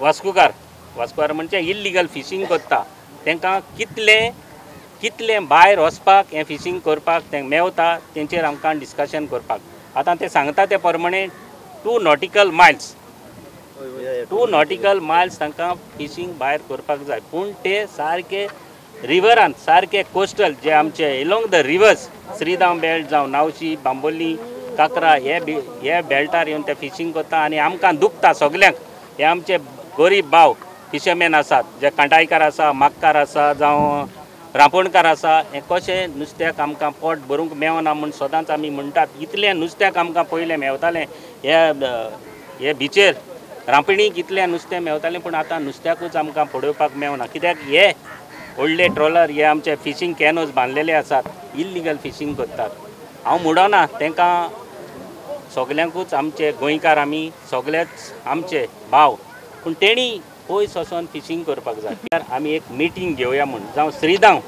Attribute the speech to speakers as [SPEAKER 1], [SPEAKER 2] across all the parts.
[SPEAKER 1] वास्कुकार म्हणजे illegal fishing करता तांकां कितले भायर वचपाक हें फिशींग करपाक तें मेवता तेंचेर आमकां डिस्कशन करपाक आतां ते सांगता ते प्रमाणे 2 नॉटिकल मायल्स तांकां फिशींग भायर करपाक जाय पूण ते सारके रिवरान सारके कोस्टल जे आमचे along the reverse Shridham belt जावं नावशी बांबोली काकरा हे बेल्टार येवन ते फिशींग करता आनी आमकां दुखता सगल्यांक हे आमचे गरीब भाव फिशरमॅन आसात जे कांटायकार आसा मागकार आसा जावं रांपोणकार आसा हे कशें नुस्त्याक आमकां पोट भरूंक मेवना म्हूण सदांच आमी म्हणटात इतलें नुस्त्याक आमकां पयलें मेवतालें हे बिचेर रांपणीक इतलें नुस्तें मेवतालें पूण आतां नुस्त्याकूच आमकां पळोवपाक मेवना कित्याक हे व्हडले ट्रॉलर हे आमचे फिशींग कॅनोज बांदलेले आसात इल्लीगल फिशींग करतात हांव म्हणना तांकां सगल्यांकूच आमचे गोंयकार आमी सगळेच आमचे भाव पूण तेणी पयस वचोन फिशींग करपाक जाय आमी एक मिटींग घेवया म्हूण जावं श्रीधाम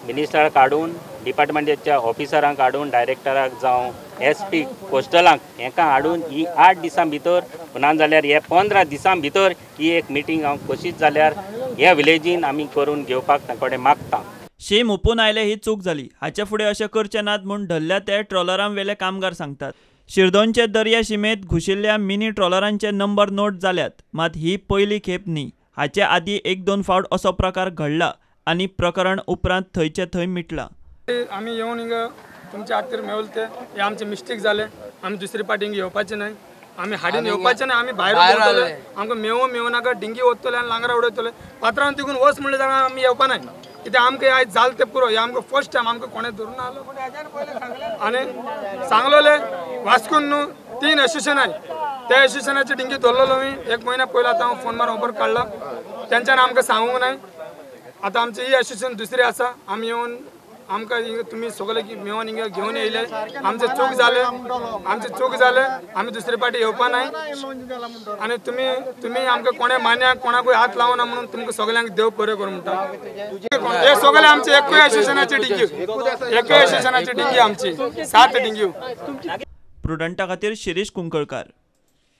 [SPEAKER 1] मिनिस्टराक काडून डिपार्टमेंटाच्या ऑफिसरांक हाडून डायरेक्टराक जावं SP कोस्टलांक हेका हाडून ही 8 दिसां भितर नाजाल्यार हे 15 दिसां भितर ही एक मिटींग हांव कशीच जाल्यार ह्या विलेजीन आमी करून घेवपाक तांचे मागता।
[SPEAKER 2] शीम ओपून आयले ही चूक जाली हाचे फुडें अशें करचें नात म्हूण धरल्या ते ट्रॉलरांवेले कामगार सांगतात। शिरदोनचे दर्या शिमेत घुशिल्ल्या मिनी ट्रॉलरांचे नंबर नोट जाल्यात मात ही पयली खेप न्ही हाचे आदीं 1-2 फावट असो प्रकार घडला आनी प्रकरण उपरांत थंयचे थंय मिटला।
[SPEAKER 3] आमी येवन हिंगा तुमच्या खातीर मेवले ते हे आमचे मिस्टेक जाले आमी दुसरी पाटी हिंगा येवपाचें न्हय आमी हाडून येवपाचें न्हय आमी भायर वतले आमकां मेवूं नाका डिंगी वतले आनी लांगरा उडयतले पात्रांव तिगून वच म्हणले जाल्यार आमी येवपा न्हय कित्याक आमकां आयज जालें तें पुरो हे आमकां फर्स्ट टायम आमकां कोणें धरून आलो आनी सांगलोले वास्कून न्हू 3 एसोसिएशन आय त्या एसोसिएशनाचे डिंगी धरलेलो मी 1 म्हयन्या पयलीं आतां हांव फोन मारून खबर काडला तेंच्यानी आमकां सांगूंक न्हय आतां आमची ही एसोसिएशन दुसरी आसा आमी येवन आमकां तुमी सगळे मेळून हिंगा घेवन येयले आमचे चूक जाले आमी दुसरी पाटी येवपा न्हय आनी तुमी आमकां कोणें मान्याक कोणाकूय हात लावना म्हणून तुमकां सगळ्यांक देव बरें करूं म्हणटा हे सगळे आमचे एकूय एसोसिएशनाची डिंगी आमची 7 डिंगी
[SPEAKER 2] प्रुडंटा खातीर शिरीश कुंकळकार।